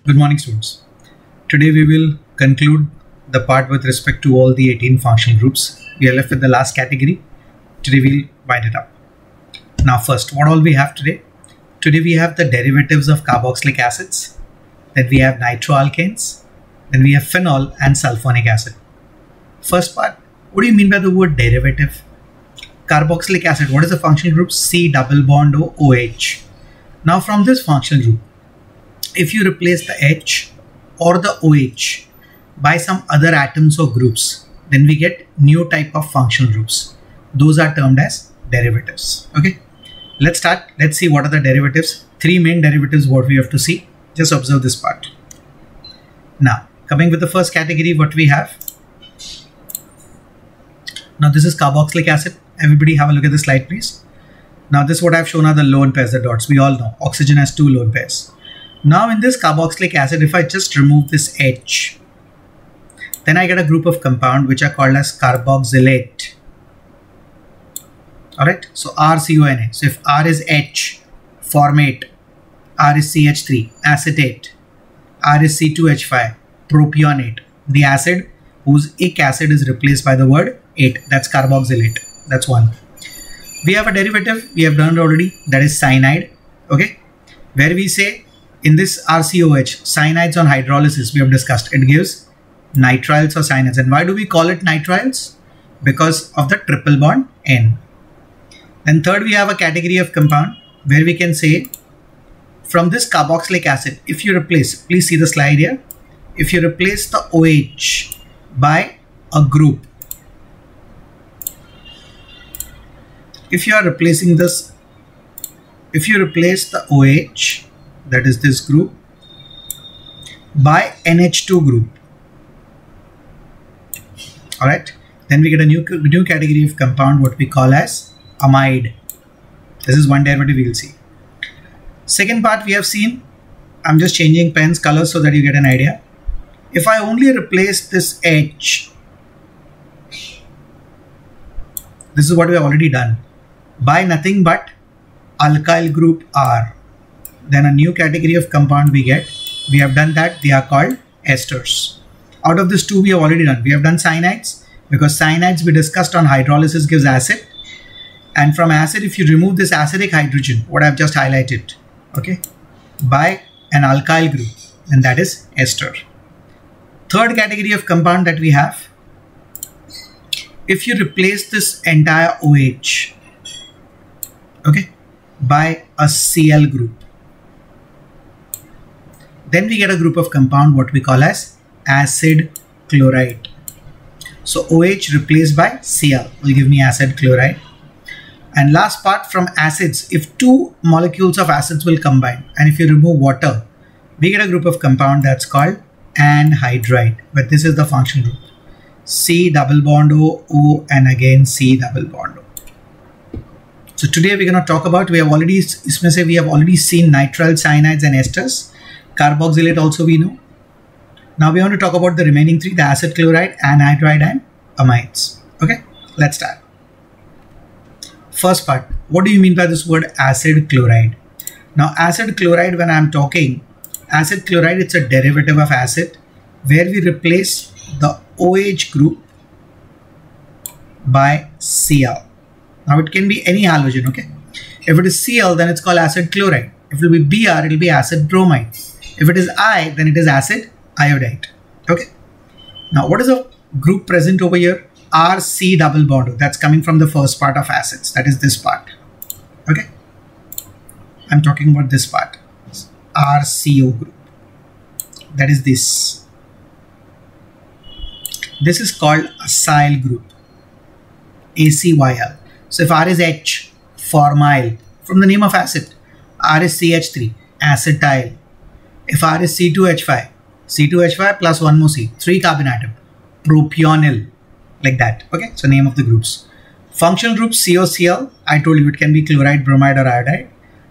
Good morning, students. Today we will conclude the part with respect to all the 18 functional groups. We are left with the last category. Today we'll wind it up. Now first, what all we have today? Today we have the derivatives of carboxylic acids. Then we have nitroalkanes. Then we have phenol and sulfonic acid. First part, what do you mean by the word derivative? Carboxylic acid, what is the functional group? C double bond O OH. Now from this functional group, if you replace the H or the OH by some other atoms or groups, then we get new type of functional groups. Those are termed as derivatives. Okay, let's start. Let's see what are the derivatives. Three main derivatives what we have to see. Just observe this part. Now, coming with the first category, what we have. Now this is carboxylic acid. Everybody have a look at the slide, please. Now this what I've shown are the lone pairs, the dots. We all know oxygen has two lone pairs. Now in this carboxylic acid, if I just remove this H, then I get a group of compound which are called as carboxylate. Alright, so RCONA. So if R is H, formate, R is CH3, acetate, R is C2H5, propionate. The acid whose ic acid is replaced by the word ate, that's carboxylate. That's one. We have a derivative, we have done it already, that is cyanide. Okay, where we say in this RCOH, cyanides on hydrolysis, we have discussed, it gives nitriles or cyanides. And why do we call it nitriles? Because of the triple bond N. Then third, we have a category of compound where we can say from this carboxylic acid, if you replace, please see the slide here, if you replace the OH by a group, if you are replacing this, if you replace the OH, that is this group, by NH2 group, all right, then we get a new category of compound what we call as amide. This is one derivative we will see. Second part we have seen, I'm just changing pens colors so that you get an idea. If I only replace this H, this is what we have already done, by nothing but alkyl group R, then a new category of compound we get. We have done that, they are called esters. Out of this two we have already done. We have done cyanides, because cyanides we discussed on hydrolysis gives acid, and from acid if you remove this acidic hydrogen, what I have just highlighted, okay, by an alkyl group, and that is ester. Third category of compound that we have, if you replace this entire OH, okay, by a Cl group, then we get a group of compound what we call as acid chloride. So OH replaced by Cl will give me acid chloride. And last part, from acids, if two molecules of acids will combine and if you remove water, we get a group of compound that's called anhydride. But this is the functional group. C double bond O, O, and again C double bond O. So today we're going to talk about, we have already seen nitrile, cyanides and esters. Carboxylate also we know. Now we want to talk about the remaining three, the acid chloride, anhydride and amides. Okay, let's start. First part, what do you mean by this word acid chloride? Now acid chloride, when I'm talking, acid chloride, it's a derivative of acid where we replace the OH group by Cl. Now it can be any halogen, okay? If it is Cl, then it's called acid chloride. If it will be Br, it will be acid bromide. If it is I, then it is acid iodide. Okay. Now what is the group present over here? RC double bond. That's coming from the first part of acids. That is this part. Okay. I'm talking about this part. RCO group. That is this. This is called acyl group. ACYL. So if R is H, formyl, from the name of acid. R is CH3, acetyl. If R is C2H5, C2H5 plus one more C, 3 carbon atom, propionyl, like that. Okay, so name of the groups. Functional group COCl, I told you it can be chloride, bromide or iodide.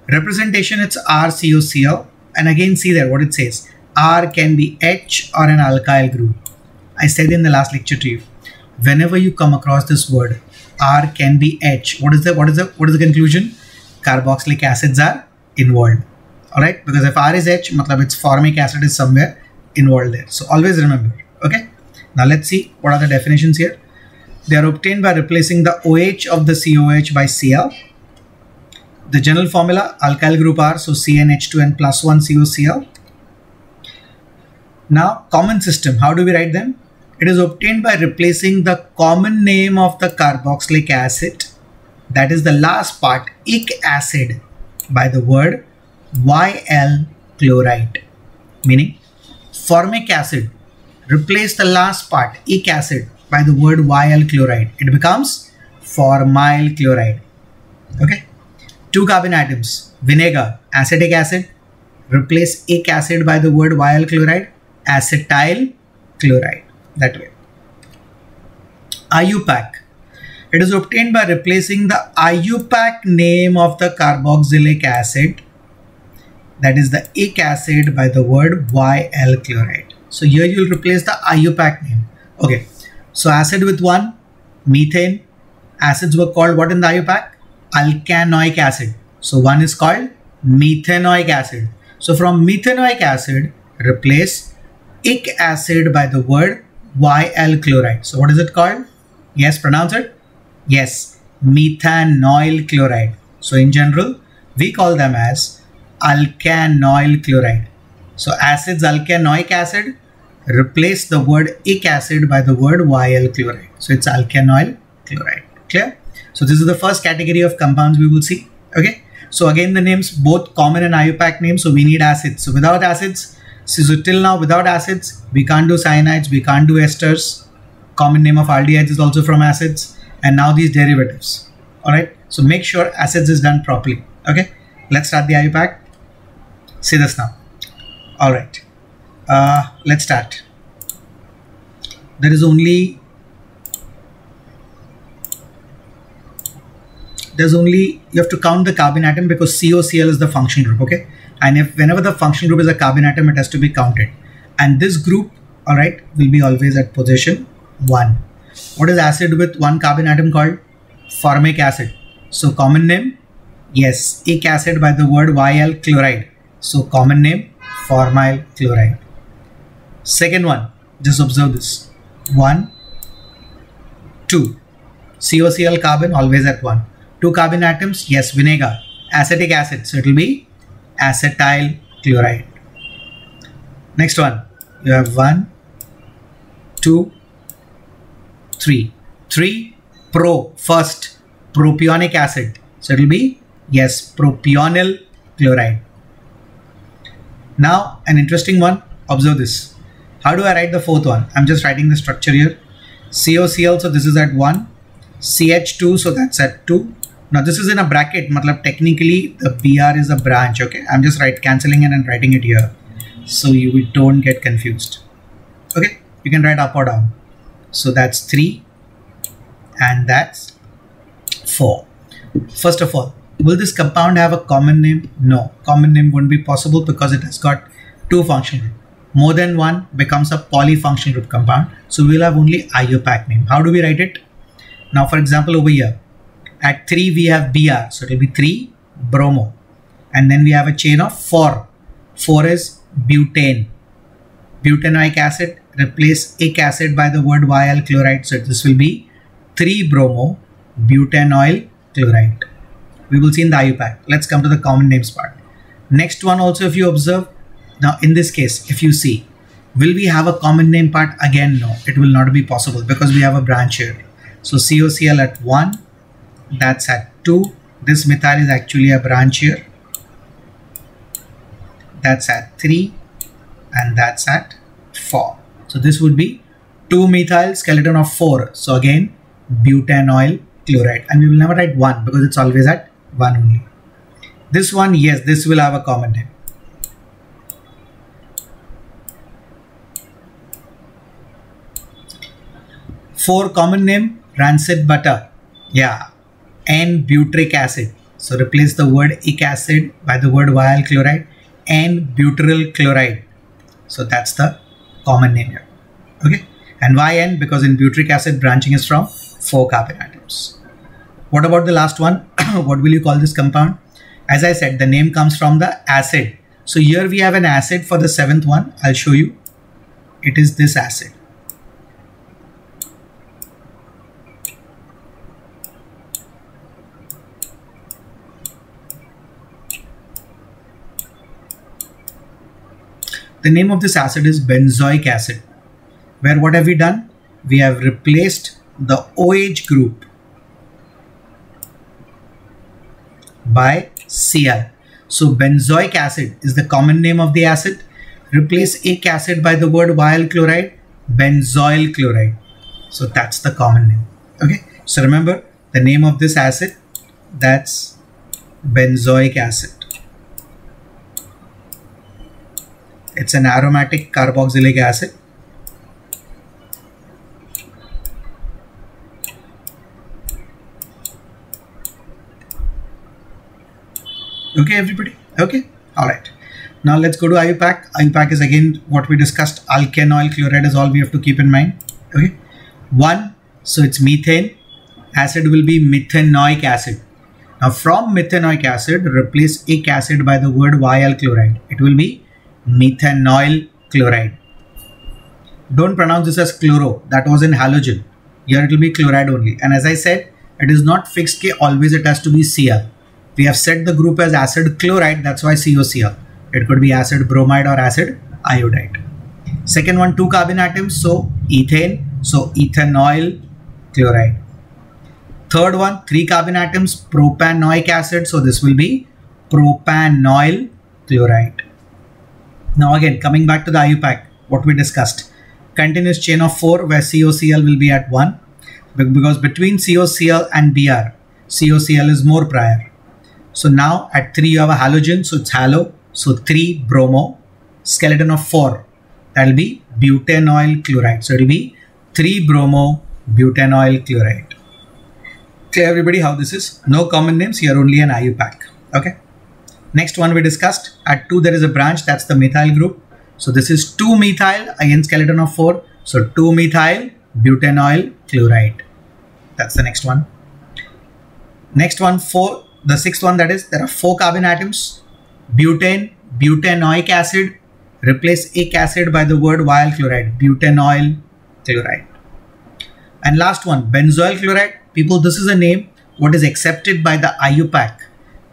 Representation, it's RCOCl, and again see there what it says. R can be H or an alkyl group. I said in the last lecture to you, whenever you come across this word, R can be H, what is the conclusion? Carboxylic acids are involved. All right, because if R is H, matlab its formic acid is somewhere involved there. So always remember. Okay. Now let's see what are the definitions here. They are obtained by replacing the OH of the COH by Cl. The general formula, alkyl group R, so CnH2n plus 1 COCl. Now common system, how do we write them? It is obtained by replacing the common name of the carboxylic acid, that is the last part, ic acid, by the word YL chloride. Meaning formic acid, replace the last part, ic acid, by the word YL chloride. It becomes formyl chloride. Okay. 2 carbon atoms, vinegar, acetic acid, replace ic acid by the word YL chloride, acetyl chloride. That way. IUPAC. It is obtained by replacing the IUPAC name of the carboxylic acid, that is the ic acid, by the word YL chloride. So here you will replace the IUPAC name. Okay. So acid with 1, methane. Acids were called what in the IUPAC? Alkanoic acid. So one is called methanoic acid. So from methanoic acid, replace ic acid by the word YL chloride. So what is it called? Yes, pronounce it. Yes, methanoyl chloride. So in general, we call them as alkanoyl chloride. So acids alkanoic acid, replace the word ic acid by the word YL chloride. So it's alkanoyl chloride. Clear? So this is the first category of compounds we will see. Okay. So again, the names, both common and IUPAC names. So we need acids. So without acids, so till now without acids, we can't do cyanides, we can't do esters. Common name of aldehydes is also from acids. And now these derivatives. All right. So make sure acids is done properly. Okay. Let's start the IUPAC. See this now. All right. Let's start. There is only you have to count the carbon atom because COCl is the functional group. Okay. And if whenever the functional group is a carbon atom, it has to be counted. And this group, all right, will be always at position 1. What is acid with 1 carbon atom called? Formic acid. So common name, yes, ic acid by the word YL chloride. So common name, formyl chloride. Second one, just observe this. 1, 2. COCl carbon always at 1. 2 carbon atoms, yes, vinegar. Acetic acid, so it will be acetyl chloride. Next one, you have 1, 2, 3. 3 first propionic acid, so it will be, yes, propionyl chloride. Now an interesting one, observe this. How do I write the fourth one? I'm just writing the structure here. COCl, so this is at 1. CH2, so that's at 2. Now this is in a bracket, matlab technically the Br is a branch, okay? I'm just cancelling it and writing it here, so you don't get confused. Okay, you can write up or down. So that's 3 and that's 4. First of all, will this compound have a common name? No, common name won't be possible because it has got 2 functional groups. More than one becomes a polyfunctional group compound. So we'll have only IUPAC name. How do we write it? Now, for example, over here, at 3 we have Br, so it will be 3 bromo. And then we have a chain of 4. 4 is butane. Butanoic acid, replace ic acid by the word YL chloride. So this will be 3 bromo butanoyl chloride. We will see in the IUPAC. Let's come to the common names part. Next one also, if you observe, now in this case, if you see, will we have a common name part? Again, no, it will not be possible because we have a branch here. So COCl at 1, that's at 2. This methyl is actually a branch here. That's at 3 and that's at 4. So this would be 2-methyl skeleton of 4. So again, butanoyl chloride. And we will never write 1 because it's always at 1 only. This one, yes, this will have a common name. For common name, rancid butter. Yeah. N-butyric acid. So replace the word ic acid by the word YL chloride. N-butyryl chloride. So that's the common name here. Okay. And why N? Because in butyric acid branching is from 4 carbon atoms. What about the last one? What will you call this compound? As I said, the name comes from the acid. So here we have an acid for the 7th one. I'll show you. It is this acid. The name of this acid is benzoic acid, where what have we done? We have replaced the OH group by Cl. So benzoic acid is the common name of the acid. Replace ic acid by the word Yl chloride, benzoyl chloride. So that's the common name. Okay. So remember the name of this acid, that's benzoic acid. It's an aromatic carboxylic acid. Okay, everybody. Okay. All right. Now let's go to IUPAC. IUPAC is again what we discussed. Alkanoyl chloride is all we have to keep in mind. Okay. 1. So it's methane. Acid will be methanoic acid. Now from methanoic acid, replace ic acid by the word Yl chloride. It will be methanoyl chloride. Don't pronounce this as chloro. That was in halogen. Here it will be chloride only. And as I said, it is not fixed K. Always it has to be Cl. We have set the group as acid chloride. That's why COCl. It could be acid bromide or acid iodide. Second one, 2 carbon atoms. So ethane. So ethanoyl chloride. Third one, 3 carbon atoms. Propanoic acid. So this will be propanoyl chloride. Now again, coming back to the IUPAC, what we discussed. Continuous chain of 4 where COCl will be at 1. Because between COCl and Br, COCl is more prior. So now at 3 you have a halogen, so it's halo. So 3 bromo, skeleton of 4. That will be butanoyl chloride. So it will be 3 bromo butanoyl chloride. Clear everybody how this is? No common names here, only an IUPAC. Okay. Next one we discussed, at 2 there is a branch, that's the methyl group. So this is 2-methyl, again skeleton of 4. So 2-methyl butanoyl chloride. That's the next one. Next one, 4, the 6th one, that is there are 4 carbon atoms. Butane, butanoic acid, replace ic acid by the word Yl chloride, butanoyl chloride. And last one, benzoyl chloride. People, this is a name what is accepted by the IUPAC.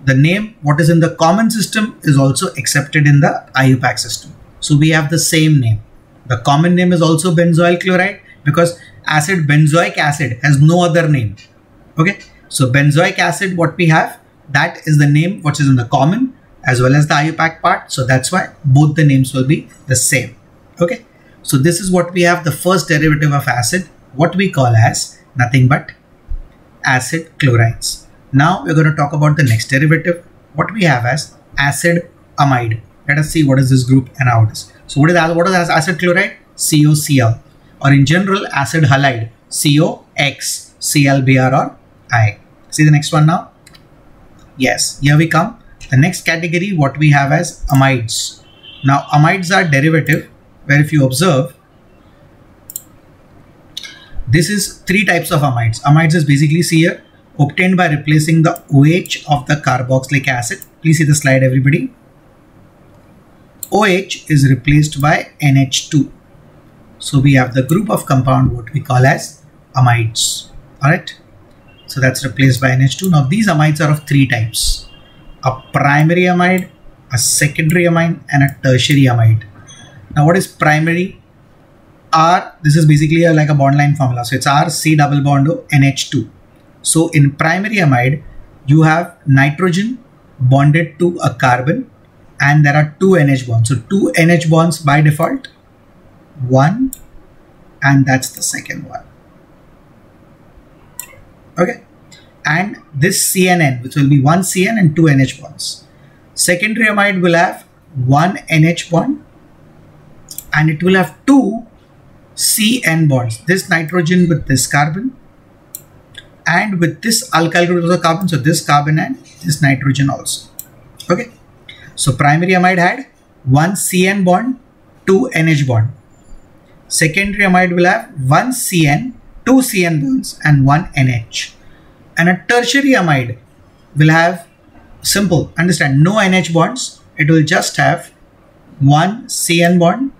The name what is in the common system is also accepted in the IUPAC system. So we have the same name. The common name is also benzoyl chloride because acid benzoic acid has no other name. Okay. So benzoic acid, what we have, that is the name which is in the common as well as the IUPAC part. So that's why both the names will be the same. Okay. So this is what we have, the first derivative of acid, what we call as nothing but acid chlorides. Now we're going to talk about the next derivative, what we have as acid amide. Let us see what is this group and how it is. So what is acid chloride? COCl, or in general acid halide, COX, ClBr or I. See the next one now? Yes, here we come. The next category, what we have as amides. Now amides are derivative where if you observe, this is 3 types of amides. Amides is basically, see here, obtained by replacing the OH of the carboxylic acid. Please see the slide everybody. OH is replaced by NH2. So we have the group of compound what we call as amides. Alright. So that's replaced by NH2. Now these amides are of 3 types. A primary amide, a secondary amide and a tertiary amide. Now what is primary? R, this is basically like a bond line formula. So it's R, C double bond O, NH2. So in primary amide, you have nitrogen bonded to a carbon and there are 2 NH bonds. So 2 NH bonds by default, 1 and that's the second one. Okay. And this CNN, which will be 1 CN and 2 NH bonds. Secondary amide will have 1 NH bond and it will have 2 CN bonds. This nitrogen with this carbon and with this alkyl group of the carbon. So this carbon and this nitrogen also. Okay. So primary amide had 1 CN bond, 2 NH bond. Secondary amide will have 1 CN, 2 CN bonds and 1 NH. And a tertiary amide will have, simple, understand, no NH bonds, it will just have one CN bond,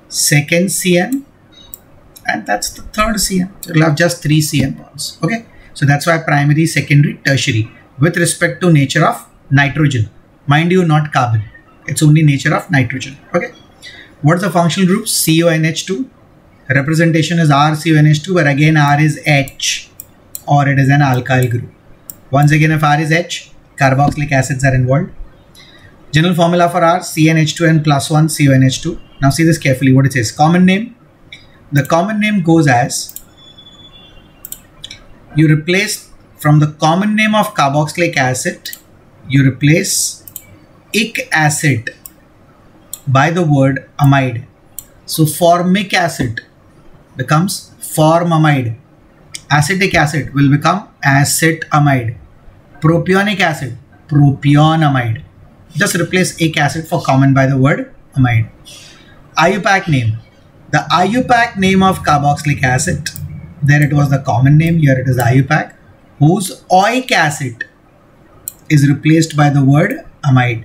second CN, and that's the third CN. So it will have just 3 CN bonds. Okay, so that's why primary, secondary, tertiary with respect to nature of nitrogen. Mind you, not carbon. It's only nature of nitrogen. Okay. What's the functional group? CONH2. Representation is RCONH2, but again R is H, or it is an alkyl group. Once again, if R is H, carboxylic acids are involved. General formula for R, CnH2 and plus 1 CONH2. Now see this carefully, what it says. Common name. The common name goes as, you replace from the common name of carboxylic acid, you replace ic acid by the word amide. So formic acid becomes formamide. Acetic acid will become acetamide. Propionic acid, propionamide. Just replace ic acid for common by the word amide. IUPAC name. The IUPAC name of carboxylic acid, there it was the common name, here it is the IUPAC, whose oic acid is replaced by the word amide.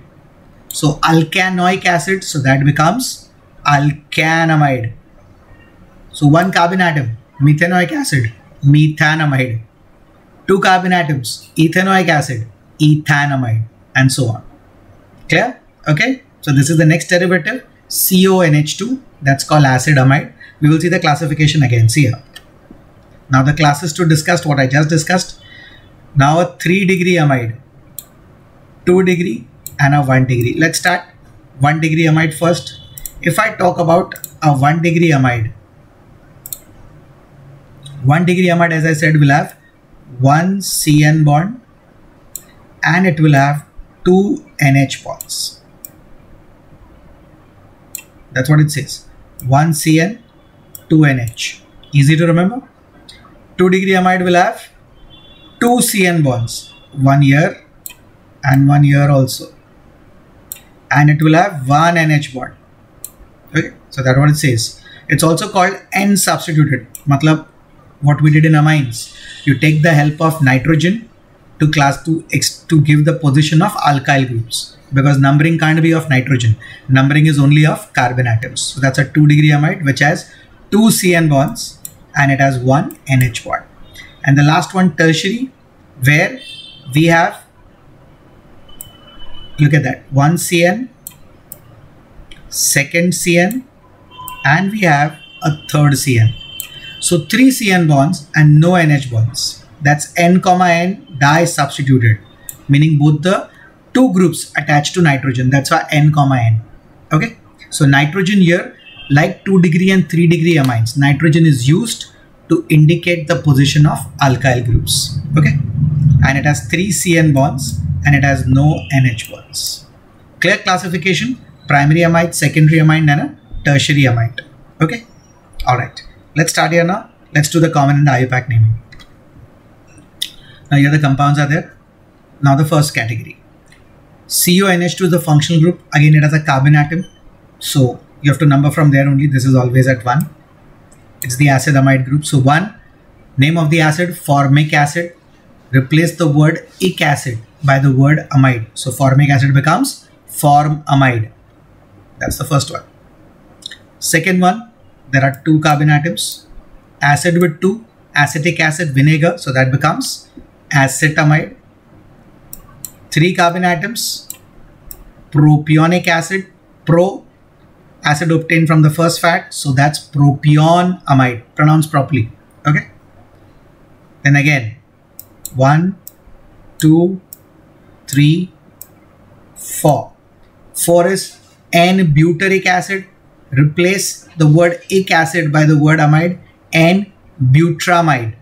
So alkanoic acid, so that becomes alkanamide. So one carbon atom, methanoic acid, methanamide. 2 carbon atoms, ethanoic acid, ethanamide, and so on. Clear? Okay. So this is the next derivative, CONH2, that's called acid amide. We will see the classification again. See here. Now the classes to discuss what I just discussed. Now a 3-degree amide, 2-degree and a 1-degree. Let's start 1-degree amide first. If I talk about a 1-degree amide, 1-degree amide, as I said, will have 1 CN bond and it will have 2 NH bonds. That's what it says. 1 CN, 2 NH. Easy to remember. 2-degree amide will have 2 CN bonds, 1 here and 1 here also. And it will have 1 NH bond. Okay, so that's what it says. It's also called N substituted. Matlab, what we did in amines. You take the help of nitrogen to give the position of alkyl groups, because numbering can't be of nitrogen. Numbering is only of carbon atoms. So that's a 2-degree amide which has 2 CN bonds and it has 1 NH bond. And the last one, tertiary, where we have, look at that, 1 CN, second CN, and we have a third CN. So 3 CN bonds and no NH bonds. That's N, N di-substituted, meaning both the 2 groups attached to nitrogen. That's why N, N. Okay. So nitrogen here, like 2-degree and 3-degree amines, nitrogen is used to indicate the position of alkyl groups. Okay. And it has 3 CN bonds and it has no NH bonds. Clear classification? Primary amide, secondary amide, and a tertiary amide. Okay. All right. Let's start here now. Let's do the common and the IUPAC naming. Now here the compounds are there. Now the first category. CONH2 is the functional group. Again, it has a carbon atom. So you have to number from there only. This is always at 1. It's the acid amide group. So 1, name of the acid, formic acid. Replace the word ic acid by the word amide. So formic acid becomes formamide. That's the first one. Second one, there are 2 carbon atoms. Acid with 2, acetic acid, vinegar. So that becomes acetamide. 3 carbon atoms. Propionic acid, acid obtained from the first fat. So that's propionamide. Pronounce properly. Okay. Then again, 1, 2, 3, 4. 4 is N-butyric acid. Replace the word ic acid by the word amide, N-butramide.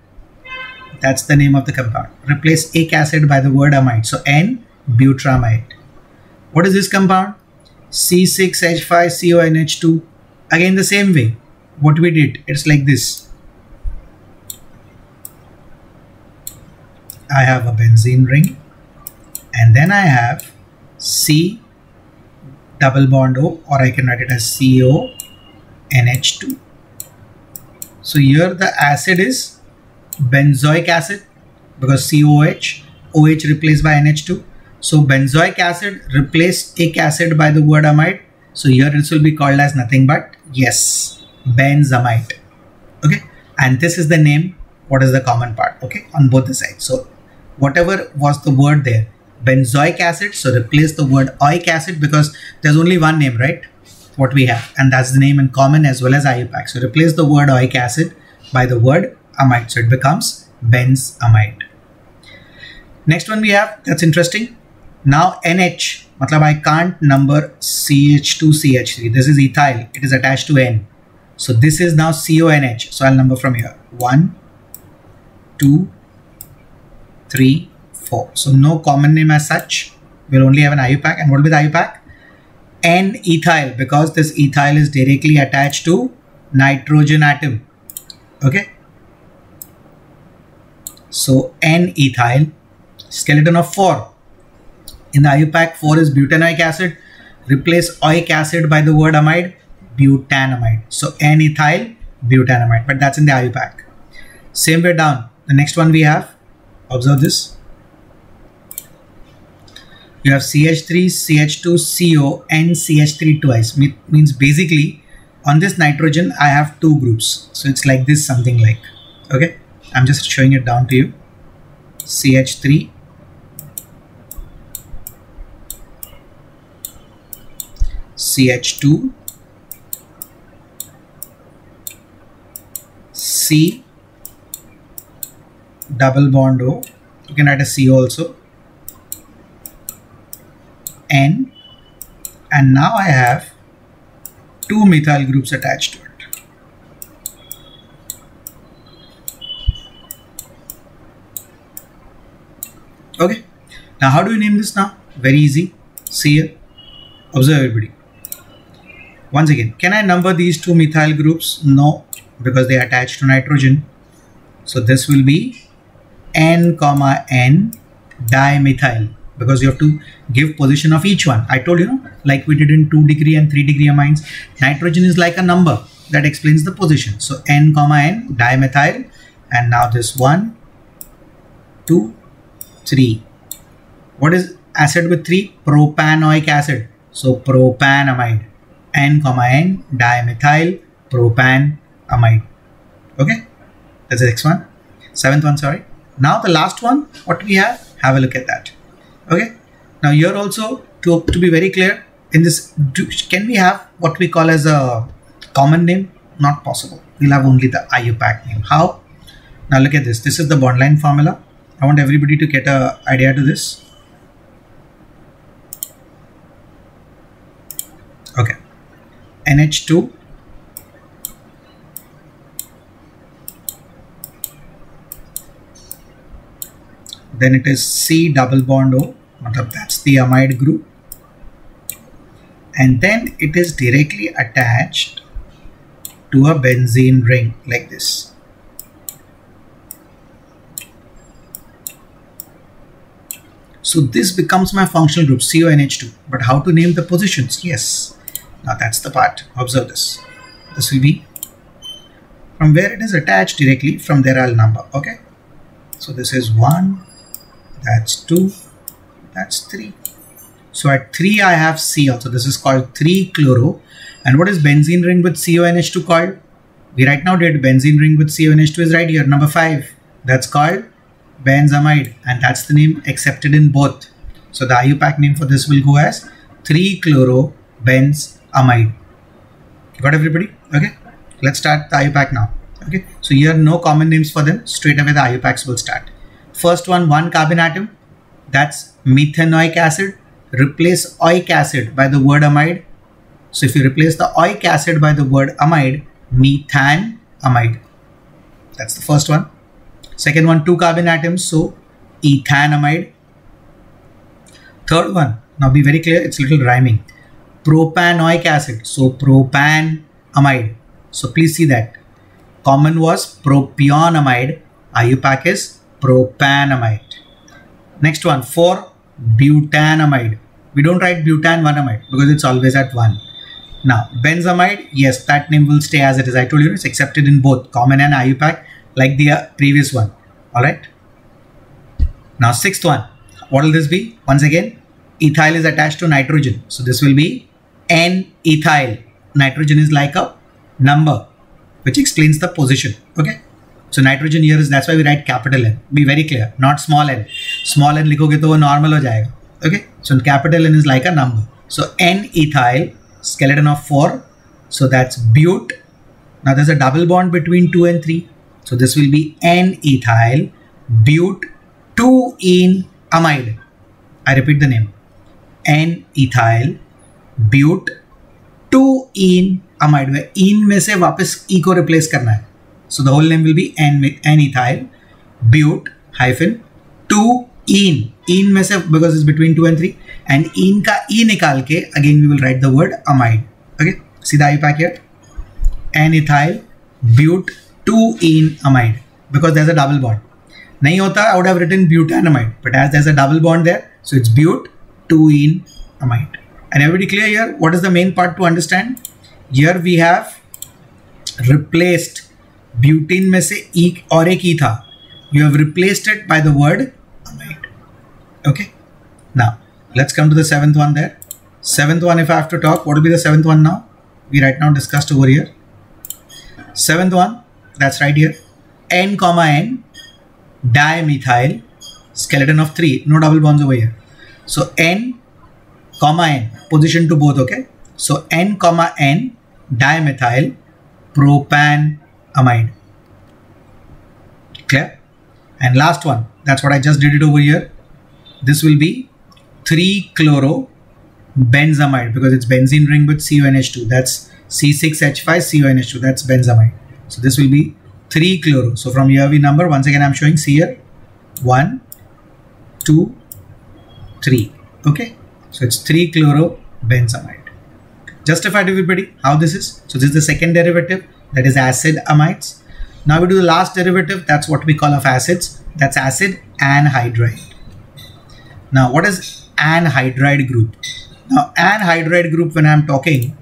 That's the name of the compound. Replace ic acid by the word amide. So N-butramide. What is this compound? C6H5CONH2. Again the same way. What we did, it's like this. I have a benzene ring and then I have C double bond O, or I can write it as CONH2. So here the acid is benzoic acid because COH, OH replaced by NH2. So benzoic acid, replace ic acid by the word amide. So here this will be called as nothing but, yes, benzamide. Okay, and this is the name. What is the common part? Okay, on both the sides. So whatever was the word there, benzoic acid, so replace the word oic acid, because there's only one name, right? What we have, and that's the name in common as well as IUPAC. So replace the word oic acid by the word amide, so it becomes benzamide. Next one we have, that's interesting. Now NH, matlab I can't number CH2 CH3. This is ethyl, it is attached to N. So this is now CONH. So I'll number from here. 1, 2, 3, 4. So no common name as such. We'll only have an IUPAC. And what will be the IUPAC? N-ethyl, because this ethyl is directly attached to nitrogen atom. Okay. So N-ethyl, skeleton of 4. In the IUPAC, 4 is butanoic acid. Replace oic acid by the word amide, butanamide. So N-ethyl, butanamide, but that's in the IUPAC. Same way down. The next one we have, observe this. You have CH3, CH2, CO, and CH3 twice. Means basically on this nitrogen, I have 2 groups. So it's like this, something like, okay. I'm just showing it down to you. CH3, CH2, C, double bond O, you can write a C also, N, and now I have 2 methyl groups attached to it. Okay, now how do you name this now? Very easy. See here, observe everybody. Once again, can I number these 2 methyl groups? No, because they are attached to nitrogen. So this will be N, N dimethyl, because you have to give position of each one. I told you, like we did in 2 degree and 3 degree amines, nitrogen is like a number that explains the position. So N, N dimethyl, and now this 1, 2, 3. What is acid with 3? Propanoic acid. So propanamide. N, N dimethyl propanamide. Okay, that's the next one. 7th one, sorry. Now the last one, what we have a look at that. Okay, now here also, to be very clear, in this, can we have what we call as a common name? Not possible. We'll have only the IUPAC name. How? Now look at this. This is the bond line formula. I want everybody to get an idea to this. Okay, NH2, then it is C double bond O, that's the amide group, and then it is directly attached to a benzene ring like this. So this becomes my functional group CONH2. But how to name the positions? Yes. Now that's the part. Observe this. This will be from where it is attached directly, from there I'll number. Okay. So this is 1, that's 2, that's 3. So at 3 I have C also. This is called 3-chloro. And what is benzene ring with CONH2 called? We right now did benzene ring with CONH2 is right here, number 5. That's called benzamide, and that's the name accepted in both. So the IUPAC name for this will go as 3-chloro-benzamide. Got everybody? Okay, let's start the IUPAC now. Okay, so here no common names for them. Straight away the IUPACs will start. First one, 1 carbon atom, that's methanoic acid. Replace oic acid by the word amide. So if you replace the oic acid by the word amide, methanamide. That's the first one. Second one, 2 carbon atoms, so ethanamide. Third one, now be very clear, it's a little rhyming. Propanoic acid, so propanamide. So please see that. Common was propionamide, IUPAC is propanamide. Next one, 4, butanamide. We don't write butan 1-amide because it's always at 1. Now, benzamide, yes, that name will stay as it is. I told you it's accepted in both common and IUPAC, like the previous one. All right. Now, 6th one, What will this be? Once again, ethyl is attached to nitrogen. So this will be N-ethyl. Nitrogen is like a number, which explains the position. Okay. So nitrogen here is, that's why we write capital N. Be very clear, not small n. Small n likhoge to wo normal ho jayega. Okay. So capital N is like a number. So N-ethyl, skeleton of 4. So that's but. Now there's a double bond between 2 and 3. So this will be N-ethyl but 2-en-amide. I repeat the name. N-ethyl but 2-en-amide. where en में से वापस e को replace करना है. So the whole name will be N-ethyl but hyphen 2-en. En में से, because it's between 2 and 3, and en का e निकाल के again we will write the word amide. Okay. See the IUPAC here. N-ethyl but 2-en-amide, because there's a double bond. Nahi hota, I would have written butanamide, but as there's a double bond there, so it's but 2-en-amide. And everybody clear here? What is the main part to understand? Here we have replaced butane में से एक और एक ही था. You have replaced it by the word amide. Okay. Now let's come to the seventh one there. Seventh one, if I have to talk, what will be the seventh one now? We right now discussed over here. Seventh one, that's right here. N, N, dimethyl, skeleton of 3, no double bonds over here. So N, N, position to both, okay? So N, N, dimethyl, propanamide. Clear? And last one, that's what I just did it over here. This will be 3-chloro-benzamide, because it's benzene ring with CONH2. That's C6H5CONH2. That's benzamide. So this will be 3-chloro. So from here we number, once again I'm showing, see here, 1, 2, 3. Okay. So it's 3-chloro-benzamide. Justified, everybody, how this is? So this is the second derivative, that is acid amides. Now we do the last derivative, that's what we call of acids. That's acid anhydride. Now what is anhydride group? Now anhydride group, when I'm talking,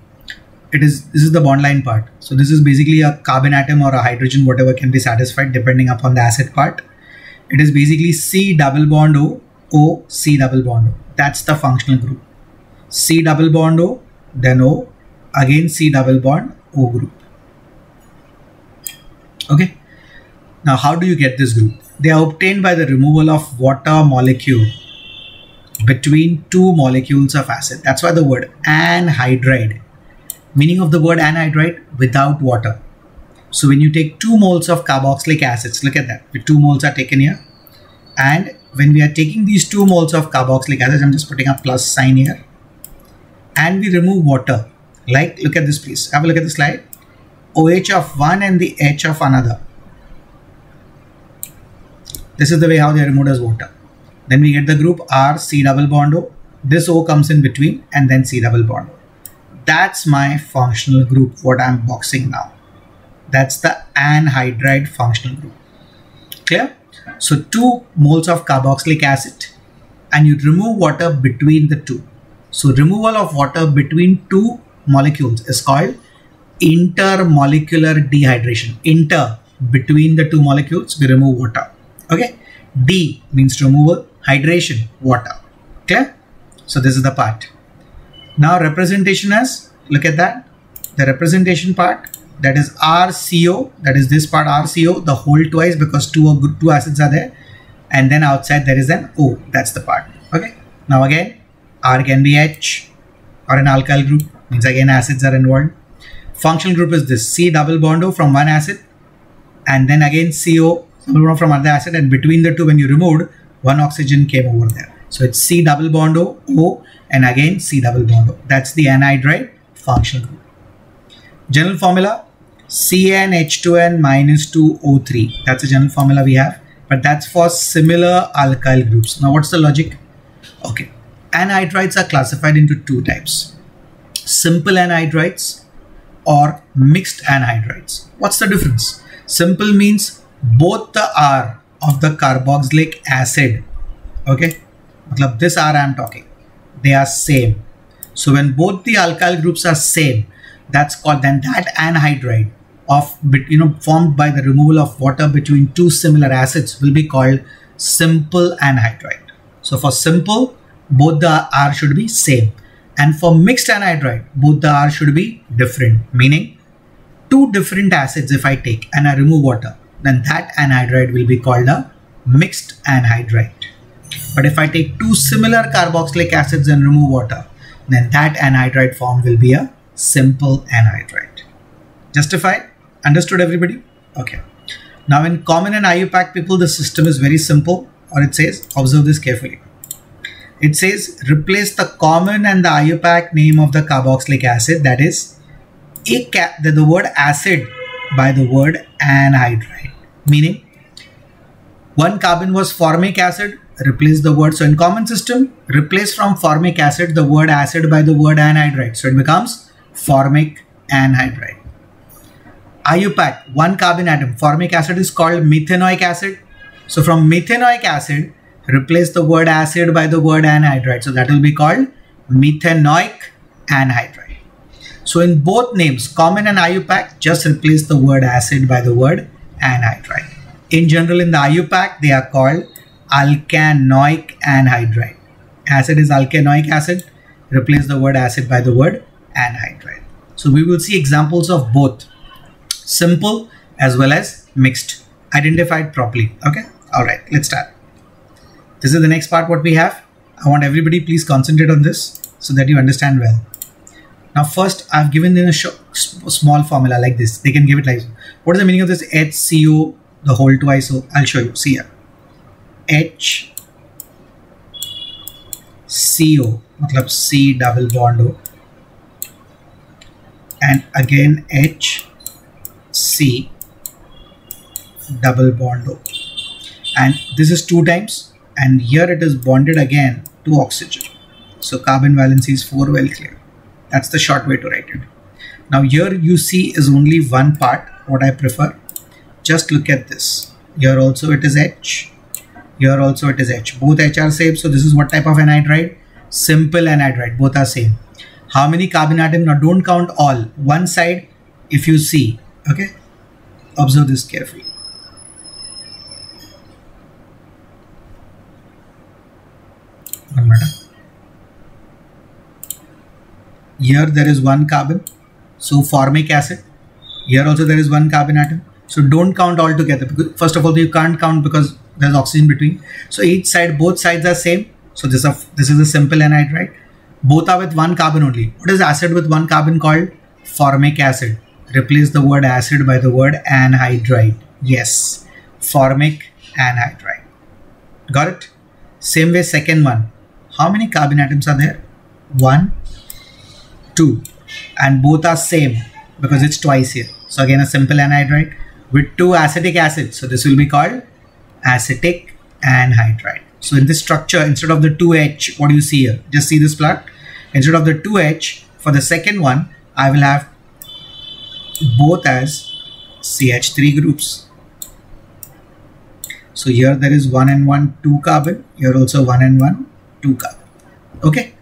this is the bond line part. So this is basically a carbon atom or a hydrogen, whatever can be satisfied depending upon the acid part. It is basically C double bond O, O, C double bond O. That's the functional group. C double bond O, then O, again C double bond O group. Okay. Now how do you get this group? They are obtained by the removal of water molecule between two molecules of acid. That's why the word anhydride. Meaning of the word anhydride, without water. So when you take 2 moles of carboxylic acids, look at that, with 2 moles are taken here. And when we are taking these 2 moles of carboxylic acids, I'm just putting a plus sign here. And we remove water. Like, look at this please. Have a look at the slide. OH of one and the H of another. This is the way how they are removed as water. Then we get the group R, C double bond O. This O comes in between and then C double bond O. That's my functional group, what I'm boxing now. That's the anhydride functional group. Clear? So 2 moles of carboxylic acid and you remove water between the two. So removal of water between 2 molecules is called intermolecular dehydration. Inter, between the 2 molecules, we remove water. Okay. D means removal, hydration, water. Clear? So this is the part. Now representation as, look at that, the representation part, that is RCO, that is this part RCO, the whole twice, because two acids are there, and then outside there is an O, that's the part. Okay. Now again, R can be H or an alkyl group, means again acids are involved. Functional group is this, C double bond O from one acid, and then again CO double bond from another acid, and between the two when you removed, 1 oxygen came over there. So it's C double bond O, O, and again C double bond O. That's the anhydride functional group. General formula, CnH2n minus 2O3. That's the general formula we have, but that's for similar alkyl groups. Now what's the logic? Okay, anhydrides are classified into 2 types. Simple anhydrides or mixed anhydrides. What's the difference? Simple means both the R of the carboxylic acid, okay, this R I am talking, they are same. So when both the alkyl groups are same, that's called, then that anhydride of, formed by the removal of water between 2 similar acids will be called simple anhydride. So for simple, both the R should be same. And for mixed anhydride, both the R should be different. Meaning, two different acids if I take and I remove water, then that anhydride will be called a mixed anhydride. But if I take two similar carboxylic acids and remove water, then that anhydride form will be a simple anhydride. Justified? Understood everybody? Okay. Now in common and IUPAC people, the system is very simple, or it says, observe this carefully. It says replace the common and the IUPAC name of the carboxylic acid, that is the word acid by the word anhydride. Meaning one carbon was formic acid, replace the word. So in common system, replace from formic acid the word acid by the word anhydride. So it becomes formic anhydride. IUPAC, one carbon atom, formic acid is called methanoic acid. So from methanoic acid, replace the word acid by the word anhydride. So that will be called methanoic anhydride. So in both names, common and IUPAC, just replace the word acid by the word anhydride. In general, in the IUPAC, they are called alkanoic anhydride. Acid is alkanoic acid. Replace the word acid by the word anhydride. So we will see examples of both simple as well as mixed, identified properly. Okay. All right. Let's start. This is the next part what we have. I want everybody please concentrate on this so that you understand well. Now first I've given them a small formula like this. They can give it like this. What is the meaning of this HCO the whole twice? So I'll show you. See here. HCO matlab C double bond O and again HC double bond O, and this is 2 times, and here it is bonded again to oxygen. So carbon valency is 4, well clear. That's the short way to write it. Now here you see is only one part, what I prefer. Just look at this. Here also it is H. Here also it is H. Both H are same. So this is what type of anhydride? Simple anhydride. Both are same. How many carbon atoms? Now don't count all. One side if you see. Okay. Observe this carefully. One minute. Here there is one carbon. So formic acid. Here also there is one carbon atom. So don't count all together. Because first of all, you can't count because there's oxygen between. So each side, both sides are same. So this is a simple anhydride. Both are with one carbon only. What is acid with one carbon called? Formic acid. Replace the word acid by the word anhydride. Yes, formic anhydride. Got it? Same way, second one. How many carbon atoms are there? 1, 2. And both are same because it's twice here. So again, a simple anhydride with 2 acetic acids. So this will be called acetic anhydride. So in this structure, instead of the 2H, what do you see here? Just see this plot. Instead of the 2H, for the second one, I will have both as CH3 groups. So here there is 1 and 1, 2 carbon. Here also 1 and 1, 2 carbon. Okay.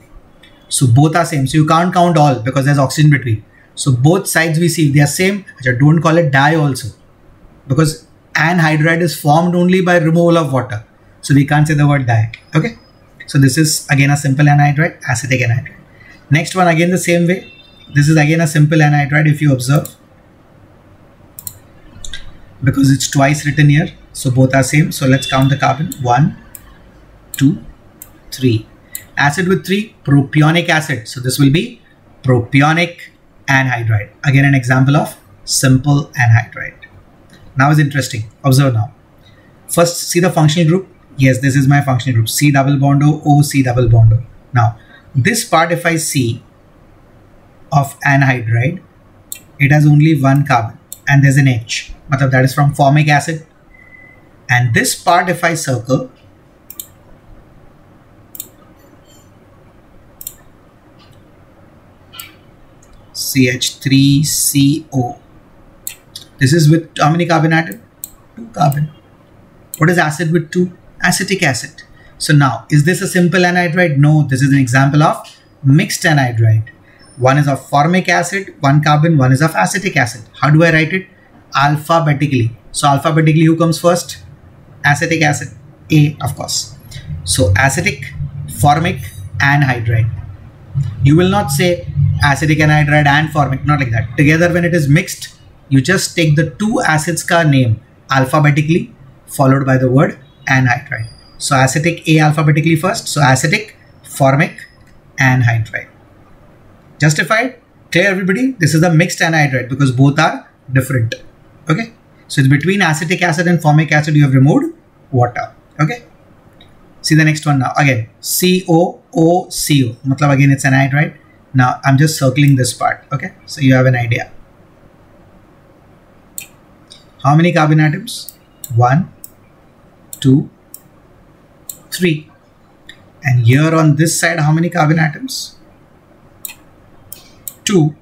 So both are same. So you can't count all because there's oxygen between. So both sides we see they are same. Don't call it di also because anhydride is formed only by removal of water. So we can't say the word di. Okay. So this is again a simple anhydride, acetic anhydride. Next one again the same way. This is again a simple anhydride if you observe. Because it's twice written here. So both are same. So let's count the carbon. 1, 2, 3. Acid with 3, propionic acid. So this will be propionic anhydride. Again an example of simple anhydride. Now is interesting. Observe now. First see the functional group. Yes, this is my functional group. C double bond O, O, C double bond O. Now this part if I see of anhydride, it has only one carbon and there's an H. That is from formic acid. And this part if I circle, CH3CO. This is with how many carbon atom? 2 carbon. What is acid with 2? Acetic acid. So now, is this a simple anhydride? No, this is an example of mixed anhydride. One is of formic acid, 1 carbon, one is of acetic acid. How do I write it? Alphabetically. So alphabetically who comes first? Acetic acid. A, of course. So acetic, formic, anhydride. You will not say acetic anhydride and formic, not like that. Together when it is mixed, you just take the two acids ka name alphabetically followed by the word anhydride. So acetic A alphabetically first. So acetic, formic, anhydride. Justified? Clear everybody? This is the mixed anhydride because both are different. Okay. So it's between acetic acid and formic acid you have removed water. Okay. See the next one now. Again, COOCO. Matlab again it's anhydride. Now I'm just circling this part. Okay. So you have an idea. How many carbon atoms? 1, 2, 3. And here on this side, how many carbon atoms? 2.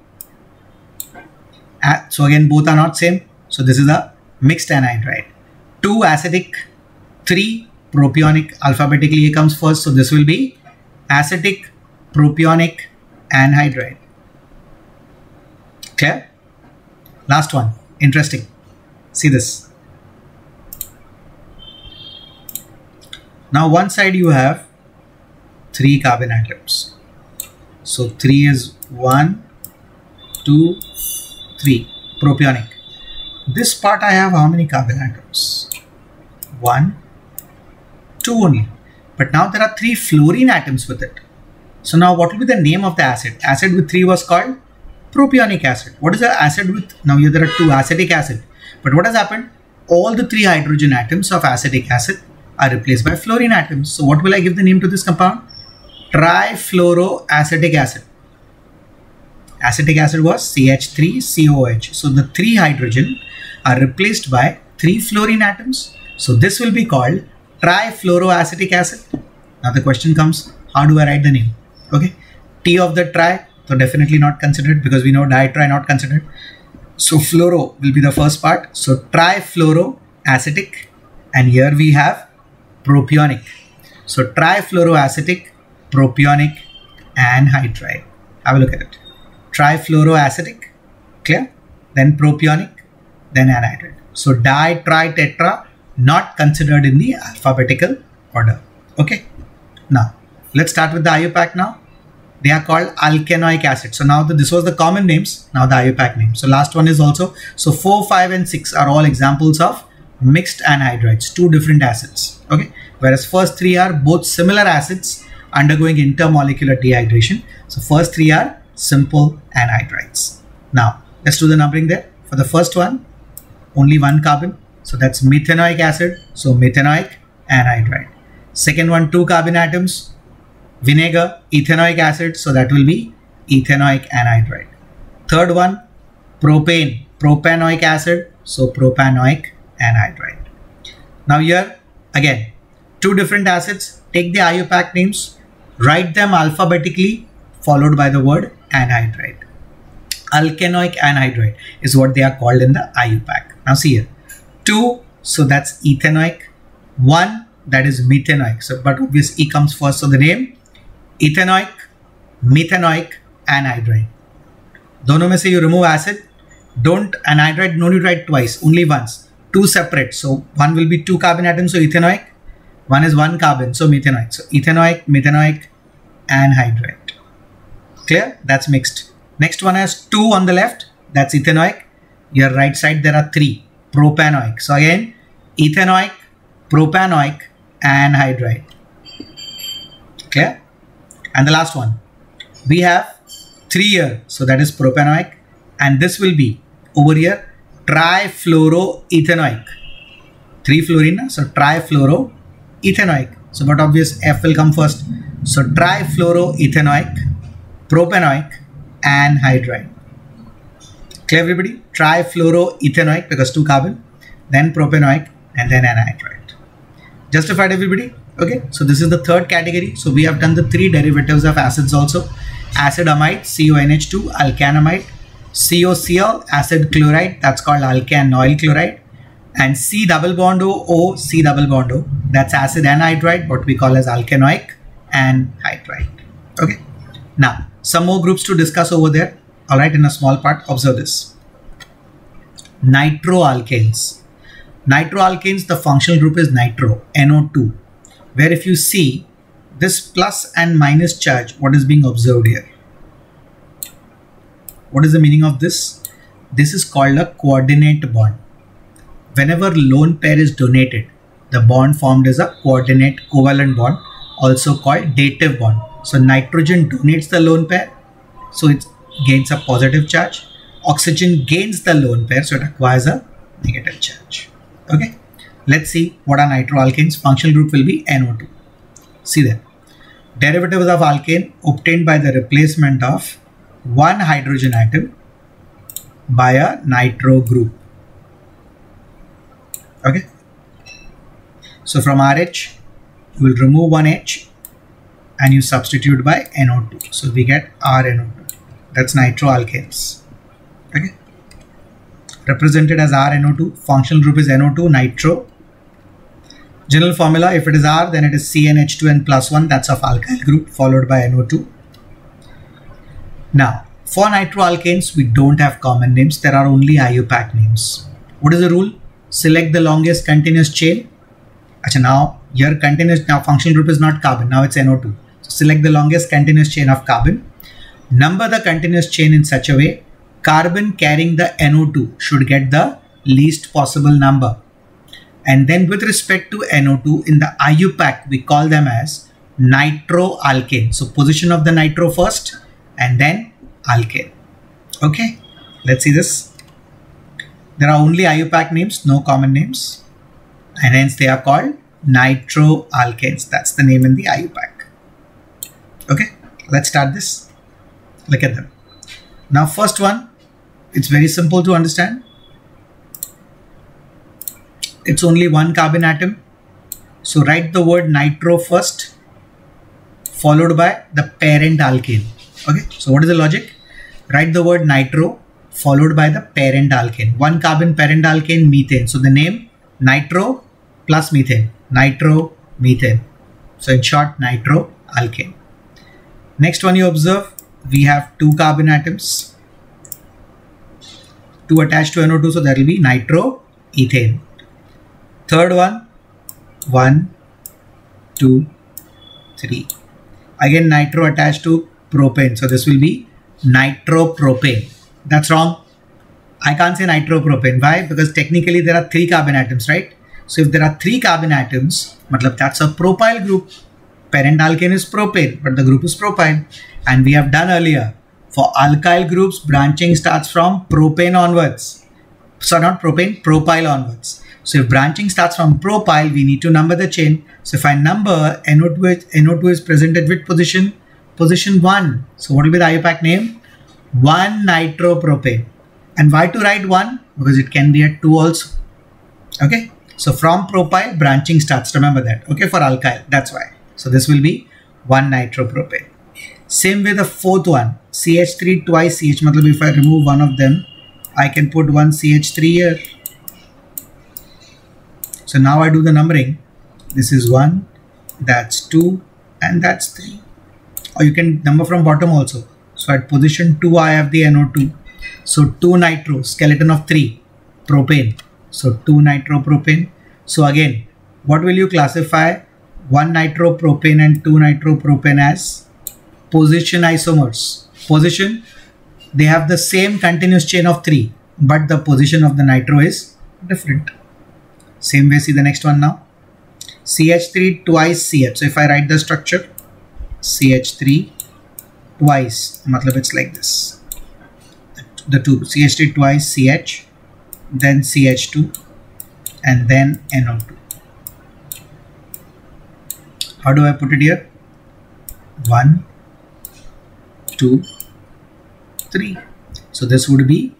So again, both are not same. So this is a mixed anhydride. 2 acidic, 3 propionic. Alphabetically it comes first. So this will be acetic, propionic, anhydride. Clear? Last one. Interesting. See this. Now one side you have 3 carbon atoms. So 3 is 1, 2, 3. Propionic. This part I have how many carbon atoms? 1, 2 only. But now there are 3 fluorine atoms with it. So now what will be the name of the acid? Acid with 3 was called propionic acid. What is the acid with? Now here there are 2 acetic acid. But what has happened? All the 3 hydrogen atoms of acetic acid are replaced by fluorine atoms. So what will I give the name to this compound? Trifluoroacetic acid. Acetic acid was CH3COH. So the 3 hydrogen are replaced by 3 fluorine atoms. So this will be called trifluoroacetic acid. Now the question comes, how do I write the name? Okay, T of the tri, so definitely not considered because we know ditri not considered. So fluoro will be the first part. So trifluoroacetic, and here we have propionic. So trifluoroacetic, propionic, anhydride. Have a look at it. Trifluoroacetic, clear? Then propionic, then anhydride. So di, tri, tetra, not considered in the alphabetical order. Okay. Now let's start with the IUPAC now. They are called alkanoic acid. So now this was the common names. Now the IUPAC name. So last one is also. So 4, 5, and 6 are all examples of mixed anhydrides. 2 different acids. Okay. Whereas first 3 are both similar acids undergoing intermolecular dehydration. So first 3 are simple anhydrides. Now let's do the numbering there. For the first one, only 1 carbon. So that's methanoic acid. So methanoic anhydride. Second one, 2 carbon atoms. Vinegar, ethanoic acid. So that will be ethanoic anhydride. Third one, propane, propanoic acid. So propanoic anhydride. Now here again, 2 different acids. Take the IUPAC names, write them alphabetically followed by the word anhydride. Alkanoic anhydride is what they are called in the IUPAC. Now see here, 2, so that's ethanoic. 1, that is methanoic. So but obviously E comes first. So the name ethanoic, methanoic, anhydride. Dono mein se you remove acid. Don't anhydride, no need to write twice, only once. 2 separate. So one will be 2 carbon atoms, so ethanoic. One is 1 carbon, so methanoic. So ethanoic, methanoic, anhydride. Clear? That's mixed. Next one has 2 on the left. That's ethanoic. Your right side there are 3. Propanoic. So again, ethanoic, propanoic, anhydride. Clear? And the last one, we have 3 here. So that is propanoic, and this will be over here trifluoroethanoic. 3 fluorine, so trifluoroethanoic. So but obvious F will come first. So trifluoroethanoic, propanoic, anhydride. Clear everybody? Trifluoroethanoic because 2 carbon, then propanoic, and then anhydride. Justified everybody? Okay, so this is the third category. So we have done the 3 derivatives of acids also. Acid amide, CONH2, alkanamide, COCl, acid chloride, that's called alkanoyl chloride, and C double bond O, C double bond O, that's acid anhydride, what we call as alkanoic anhydride. Okay, now some more groups to discuss over there. All right, in a small part, observe this. Nitroalkanes. Nitroalkanes, the functional group is nitro, NO2. where if you see this plus and minus charge, what is being observed here? What is the meaning of this? This is called a coordinate bond. Whenever lone pair is donated, the bond formed is a coordinate covalent bond, also called dative bond. So nitrogen donates the lone pair, so it gains a positive charge. Oxygen gains the lone pair, so it acquires a negative charge. Okay, let's see what are nitroalkanes. Functional group will be NO2. See there. Derivatives of alkane obtained by the replacement of one hydrogen atom by a nitro group. Okay, so from RH you will remove one H and you substitute by NO2, so we get RNO2. That's nitroalkanes. Okay, represented as RNO2. Functional group is NO2 nitro. General formula, if it is R, then it is CnH2n plus 1, that's of alkyl group, followed by NO2. Now for nitroalkanes we don't have common names, there are only IUPAC names. What is the rule? Select the longest continuous chain. Achha, now your continuous, now functional group is not carbon, now it's NO2. So select the longest continuous chain of carbon. Number the continuous chain in such a way, carbon carrying the NO2 should get the least possible number. And then with respect to NO2 in the IUPAC, we call them as nitroalkane. So position of the nitro first and then alkane. Okay, let's see this. There are only IUPAC names, no common names, and hence they are called nitroalkanes. That's the name in the IUPAC. Okay, let's start this. Look at them. Now first one, it's very simple to understand. It's only one carbon atom. So write the word nitro first, followed by the parent alkane. Okay, so what is the logic? Write the word nitro followed by the parent alkane. One carbon parent alkane, methane. So the name nitro plus methane, nitro methane. So in short, nitro alkane. Next one you observe, we have two carbon atoms, two attached to NO2, so that will be nitro ethane. Third one, 1, 2, 3. Again nitro attached to propane, so this will be nitropropane. That's wrong. I can't say nitropropane. Why? Because technically there are 3 carbon atoms, right? So if there are 3 carbon atoms, matlab that's a propyl group. Parent alkane is propane, but the group is propyl. And we have done earlier, for alkyl groups, branching starts from propane onwards. So not propane, propyl onwards. So if branching starts from propyl, we need to number the chain. So if I number, NO2 is present at which position? Position 1. So what will be the IUPAC name? 1 nitropropane. And why to write 1? Because it can be at 2 also. Okay. So from propyl, branching starts. Remember that. Okay. For alkyl. That's why. So this will be 1 nitropropane. Same way the fourth one. CH3 twice CH. Matlab if I remove one of them, I can put one CH3 here. So now I do the numbering. This is 1. That's 2. And that's 3. Or you can number from bottom also. So at position 2 I have the NO2. So 2 nitro, skeleton of 3, propane. So 2 nitropropane. So again, what will you classify 1 nitropropane and 2 nitropropane as? Position isomers. Position, they have the same continuous chain of 3, but the position of the nitro is different. Same way, see the next one now. CH3 twice CH. So if I write the structure, CH3 twice, matlab it's like this. The two, CH3 twice CH, then CH2, and then NO2. How do I put it here? 1, 2, 3. So this would be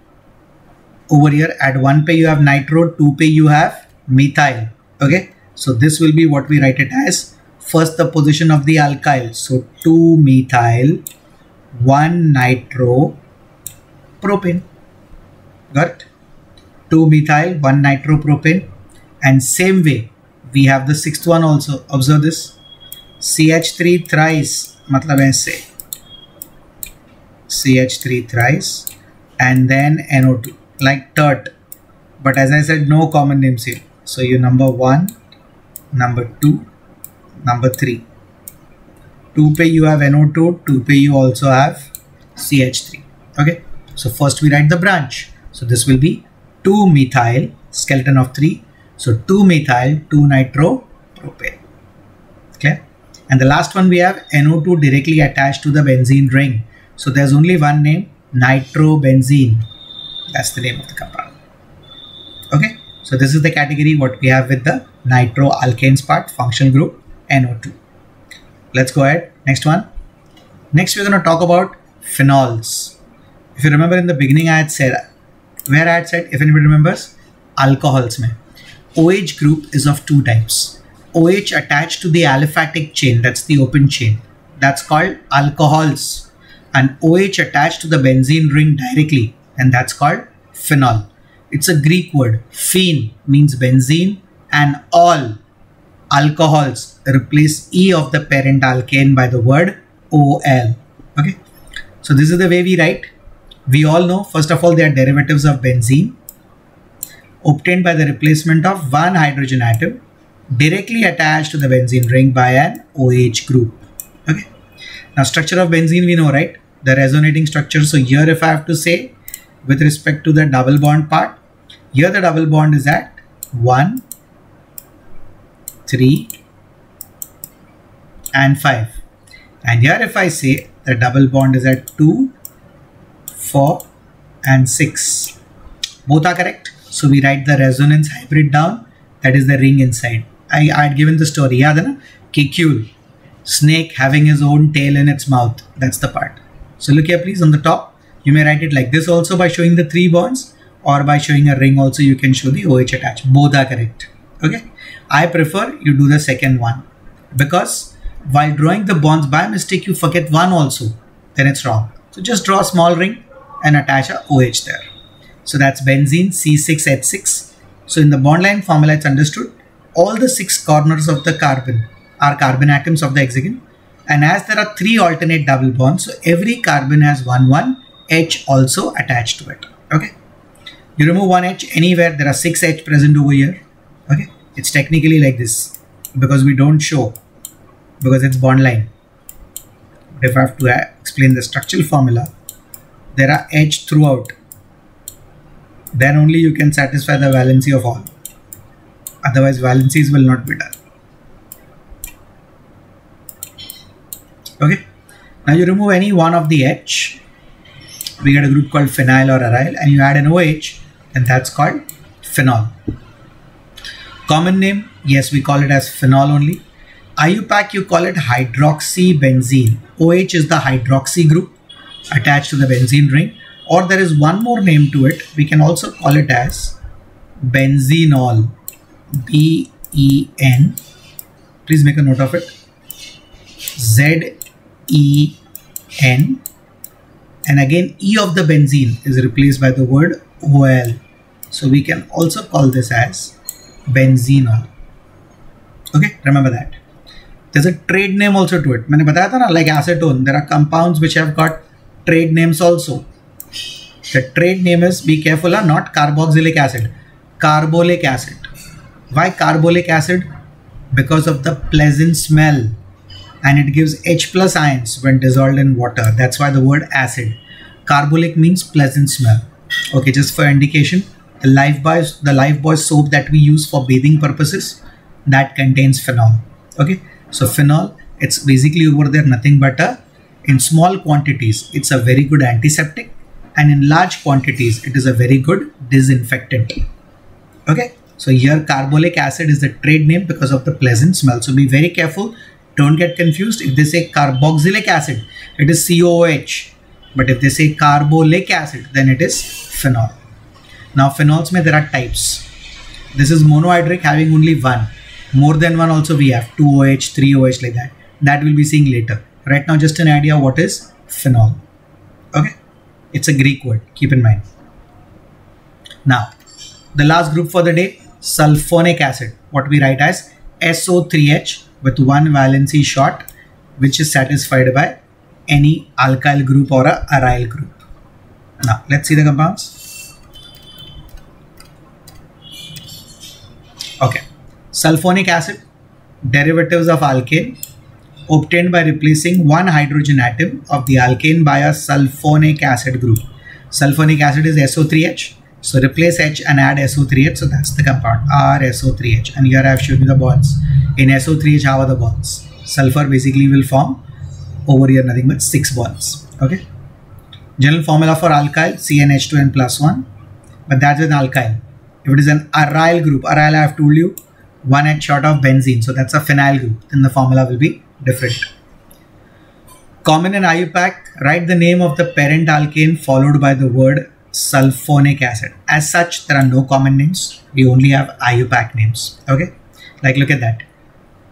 over here at 1 pay you have nitro, 2 pay you have methyl. Okay, so this will be what we write it as. First the position of the alkyl. So 2 methyl, 1 nitro propane. Got it? 2 methyl, 1 nitropropane. And same way we have the sixth one also. Observe this. CH3 thrice, matlab aise. CH3 thrice and then NO2 like tert. But as I said, no common names here. So you number 1, number 2, Number 3. 2 पे you have NO2, 2 पे you also have CH3. Okay, so first we write the branch. So this will be 2-methyl, skeleton of 3. So 2-methyl, 2-nitropropane. Okay, and the last one we have NO2 directly attached to the benzene ring. So there's only one name, nitrobenzene. That's the name of the compound. Okay, so this is the category what we have with the nitroalkanes part, functional group NO2. Let's go ahead. Next one. Next, we're going to talk about phenols. If you remember in the beginning, I had said, where I had said, if anybody remembers, alcohols mein. OH group is of two types. OH attached to the aliphatic chain, that's the open chain. That's called alcohols. And OH attached to the benzene ring directly, and that's called phenol. It's a Greek word. Phen means benzene, and all alcohols replace E of the parent alkane by the word OL. Okay, so this is the way we write. We all know, first of all, they are derivatives of benzene obtained by the replacement of one hydrogen atom directly attached to the benzene ring by an OH group. Okay, now structure of benzene we know, right? The resonating structure. So here if I have to say with respect to the double bond part, here the double bond is at 1, 3 and 5, and here if I say the double bond is at 2, 4 and 6, both are correct. So we write the resonance hybrid down, that is the ring inside. I had given the story, yaad hai na? Kekule, snake having his own tail in its mouth, that's the part. So look here please, on the top you may write it like this also by showing the 3 bonds, or by showing a ring also you can show the OH attached. Both are correct. Okay, I prefer you do the second one, because while drawing the bonds by mistake you forget one also, then it's wrong. So just draw a small ring and attach a OH there. So that's benzene C6H6. So in the bond line formula it's understood all the 6 corners of the carbon are carbon atoms of the hexagon, and as there are 3 alternate double bonds, so every carbon has one H also attached to it. Okay, you remove one H anywhere, there are 6 H present over here. Okay, it's technically like this because we don't show, because it's bond line. But if I have to explain the structural formula, there are H throughout, then only you can satisfy the valency of all. Otherwise valencies will not be done. Okay, now you remove any one of the H, we get a group called phenyl or aryl, and you add an OH, and that's called phenol. Common name, yes, we call it as phenol only. IUPAC you call it hydroxybenzene. OH is the hydroxy group attached to the benzene ring, or there is one more name to it. We can also call it as benzenol. B-E-N, please make a note of it, Z-E-N, and again E of the benzene is replaced by the word OL. So we can also call this as benzenol. Okay, remember that. There's a trade name also to it. मैंने बताया था ना, like acetone, there are compounds which have got trade names also. The trade name is, be careful, not carboxylic acid, carbolic acid. Why carbolic acid? Because of the pleasant smell, and it gives H plus ions when dissolved in water. That's why the word acid. Carbolic means pleasant smell. Okay, just for indication, the Lifebuoy soap that we use for bathing purposes, that contains phenol. Okay, so phenol, it's basically over there nothing but in small quantities it's a very good antiseptic, and in large quantities it is a very good disinfectant. Okay, so here carbolic acid is the trade name because of the pleasant smell. So be very careful, don't get confused. If they say carboxylic acid, it is COOH, but if they say carbolic acid, then it is phenol. Now phenols mein there are types. This is monohydric, having only one. More than one also we have 2OH, 3OH, like that. That we'll be seeing later. Right now just an idea what is phenol. Okay, it's a Greek word, keep in mind. Now the last group for the day, sulfonic acid, what we write as SO3H with one valency short, which is satisfied by any alkyl group or a aryl group. Now let's see the compounds. Okay, sulfonic acid, derivatives of alkane obtained by replacing one hydrogen atom of the alkane by a sulfonic acid group. Sulfonic acid is SO3H. So replace H and add SO3H. So that's the compound RSO3H. And here I have shown you the bonds. In SO3H, how are the bonds? Sulfur basically will form over here nothing but 6 bonds. Okay. General formula for alkyl CnH2n plus 1. But that's an alkyl. If it is an aryl group, aryl I have told you 1H short of benzene. So that's a phenyl group. Then the formula will be different. Common in IUPAC, write the name of the parent alkane followed by the word sulfonic acid. As such, there are no common names. We only have IUPAC names. Okay. Like look at that.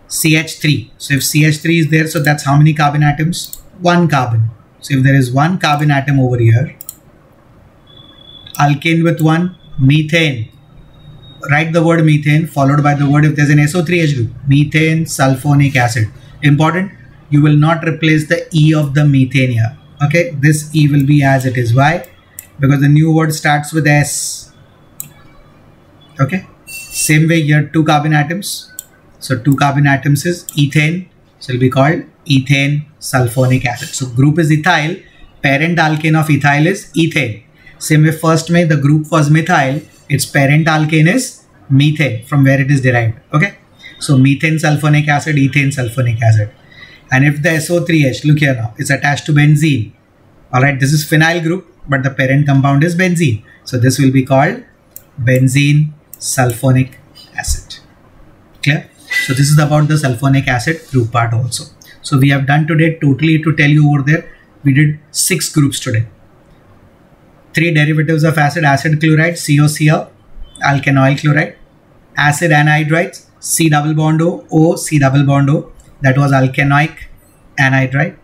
CH3. So if CH3 is there, so that's how many carbon atoms? 1 carbon. So if there is 1 carbon atom over here, alkane with 1, methane. Write the word methane followed by the word, if there's an SO3H group, methane sulfonic acid. Important, you will not replace the E of the methane here. Okay, this E will be as it is. Why? Because the new word starts with S. Okay, same way here 2 carbon atoms. So 2 carbon atoms is ethane. So it will be called ethane sulfonic acid. So group is ethyl. Parent alkane of ethyl is ethane. Same way first May the group was methyl. Its parent alkane is methane from where it is derived. Okay. So methane sulfonic acid, ethane sulfonic acid. And if the SO3H, look here now, it's attached to benzene. Alright, this is phenyl group, but the parent compound is benzene. So this will be called benzene sulfonic acid. Clear? So this is about the sulfonic acid group part also. So we have done today totally, to tell you over there, we did 6 groups today. 3 derivatives of acid, acid chloride, COCl, alkanoyl chloride, acid anhydrides, C double bond O, O, C double bond O, that was alkanoic anhydride.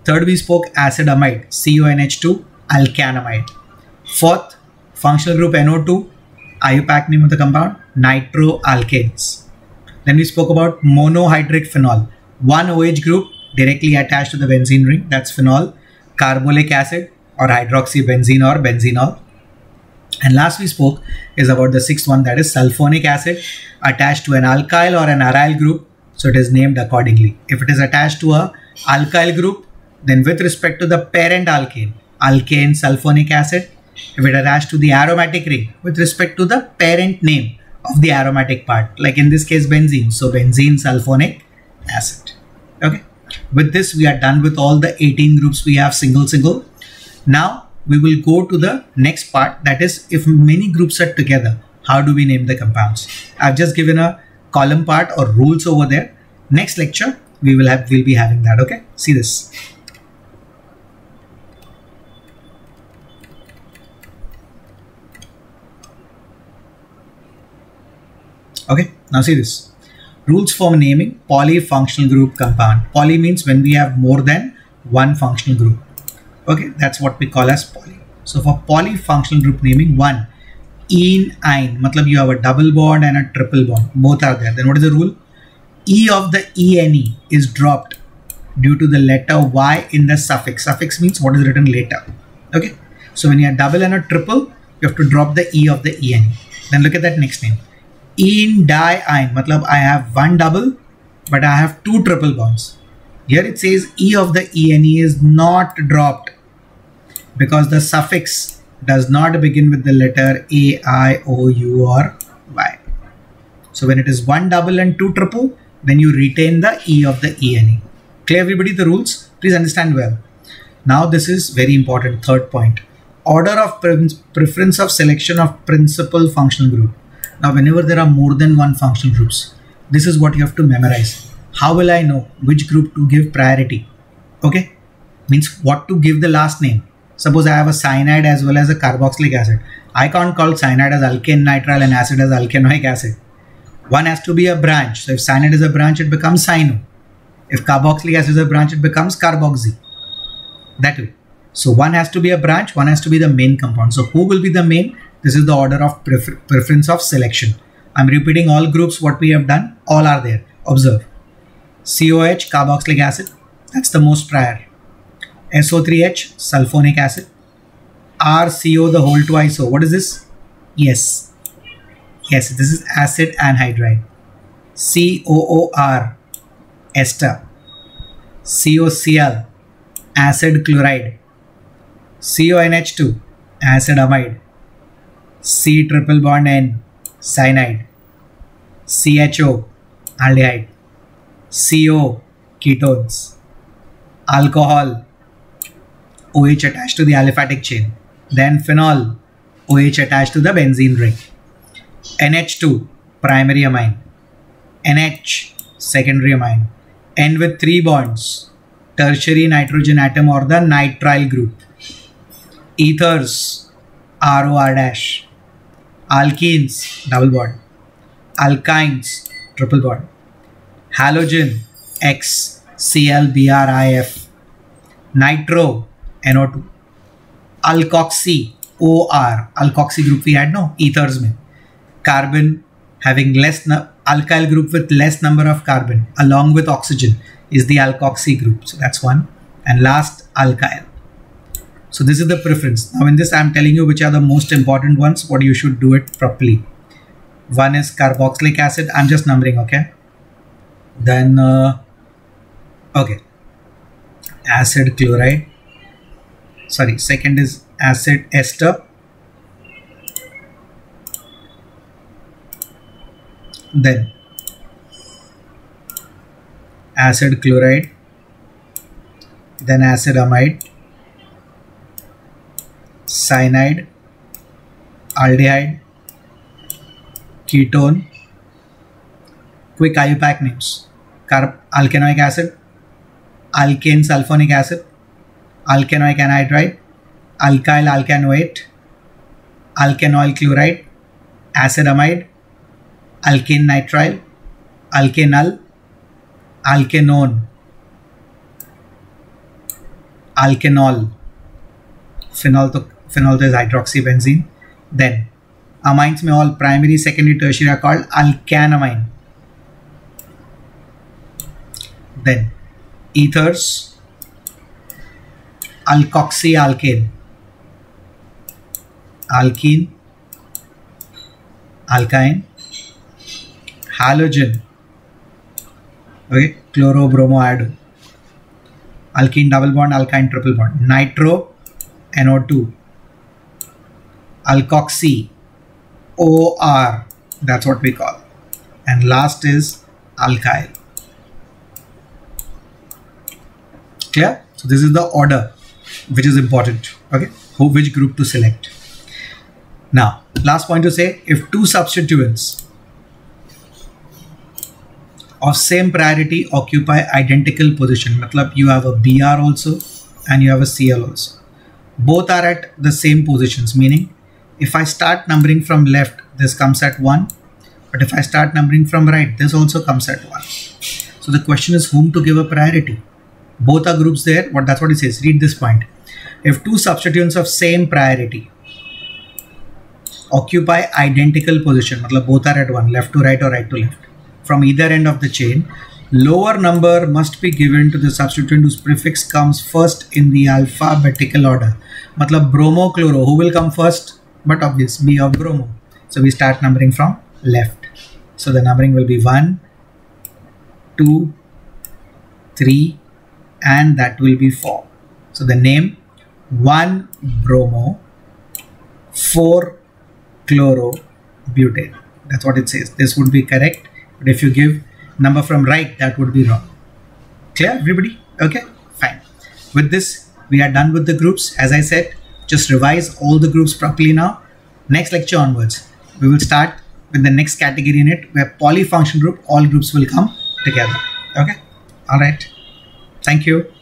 Third we spoke acid amide, CONH2, alkanamide. Fourth, functional group NO2, IUPAC name of the compound, nitroalkanes. Then we spoke about monohydric phenol, one OH group directly attached to the benzene ring, that's phenol, carbolic acid or hydroxybenzene or benzenol. And last we spoke is about the 6th one, that is sulfonic acid attached to an alkyl or an aryl group. So it is named accordingly. If it is attached to a alkyl group, then with respect to the parent alkane, alkane sulfonic acid. If it attached to the aromatic ring, with respect to the parent name of the aromatic part, like in this case benzene, so benzene sulfonic acid. Okay, with this we are done with all the 18 groups we have single. Now we will go to the next part, that is, if many groups are together, how do we name the compounds? I've just given a column part or rules over there. Next lecture we'll be having that. Okay, see this. Okay, now see this. Rules for naming polyfunctional group compound. Poly means when we have more than one functional group. Okay, that's what we call as poly. So for polyfunctional group naming, 1, ene, ine, matlab you have a double bond and a triple bond, both are there. Then what is the rule? E of the ene is dropped due to the letter Y in the suffix. Suffix means what is written later. Okay, so when you have double and a triple, you have to drop the E of the ene. Then look at that next name. Ene, di, ine, matlab I have 1 double, but I have 2 triple bonds. Here it says E of the ene is not dropped because the suffix does not begin with the letter A, I, O, U or Y. So when it is 1 double and 2 triple, then you retain the E of the ene. Clear everybody the rules? Please understand well. Now this is very important, third point. Order of preference of selection of principal functional group. Now whenever there are more than one functional groups, this is what you have to memorize. How will I know which group to give priority? Okay, means what to give the last name. Suppose I have a cyanide as well as a carboxylic acid. I can't call cyanide as alkane nitrile and acid as alkanoic acid. One has to be a branch. So if cyanide is a branch, it becomes cyano. If carboxylic acid is a branch, it becomes carboxy. That way. So one has to be a branch, one has to be the main compound. So who will be the main? This is the order of preference of selection. I'm repeating all groups what we have done. All are there. Observe. COH, carboxylic acid. That's the most prior. SO3H, sulfonic acid. RCO, the whole twice O. What is this? Yes. Yes, this is acid anhydride. COOR, ester. COCl, acid chloride. CONH2, acid amide. C triple bond N, cyanide. CHO, aldehyde. CO, ketones. Alcohol, OH attached to the aliphatic chain. Then phenol, OH attached to the benzene ring. NH2, primary amine. NH, secondary amine. N with 3 bonds, tertiary nitrogen atom or the nitrile group. Ethers, ROR dash. Alkenes, double bond. Alkynes, triple bond. Halogen, X, ClBrIf. Nitro, NO2. Alkoxy, OR, alkoxy group we had no ethers mein. Carbon having alkyl group with less number of carbon along with oxygen is the alkoxy group. So that's one. And last, alkyl. So this is the preference. Now in this I am telling you which are the most important ones, what you should do it properly. One is carboxylic acid. I'm just numbering, okay? Then, okay. Acid chloride. Sorry, second is acid ester. Then acid chloride. Then acid amide. Cyanide. Aldehyde. Ketone. Quick IUPAC names. Alkanoic acid. Alkane sulfonic acid. Alkanoic anhydride, alkyl alkanoate, alkanoyl chloride, acid amide, alkane nitrile, alkanol, alkanone, alkanol, phenol to is hydroxybenzene. Then amines में all primary, secondary, tertiary are called alkanamine. Then ethers, alkoxyalkane, alkene, alkyne, halogen, okay, chlorobromoiodine, alkene double bond, alkyne triple bond, nitro, NO2, alkoxy, OR, that's what we call, and last is alkyl. Clear? So this is the order which is important, okay, which group to select. Now last point to say, if two substituents of same priority occupy identical position, matlab you have a Br also and you have a Cl also, both are at the same positions, meaning if I start numbering from left, this comes at 1, but if I start numbering from right, this also comes at 1. So the question is whom to give a priority. Both are groups there, but that's what it says. Read this point. If two substituents of same priority occupy identical position, matlab both are at 1, left to right or right to left, from either end of the chain, lower number must be given to the substituent whose prefix comes first in the alphabetical order. Matlab bromo, chloro, who will come first? But obvious, B of bromo. So we start numbering from left. So the numbering will be 1, 2, 3, and that will be 4. So the name 1 bromo, 4 chlorobutane. That's what it says. This would be correct. But if you give number from right, that would be wrong. Clear, everybody? Okay, fine. With this, we are done with the groups. As I said, just revise all the groups properly now. Next lecture onwards, we will start with the next category in it, where polyfunction group, all groups will come together. Okay, all right. Thank you.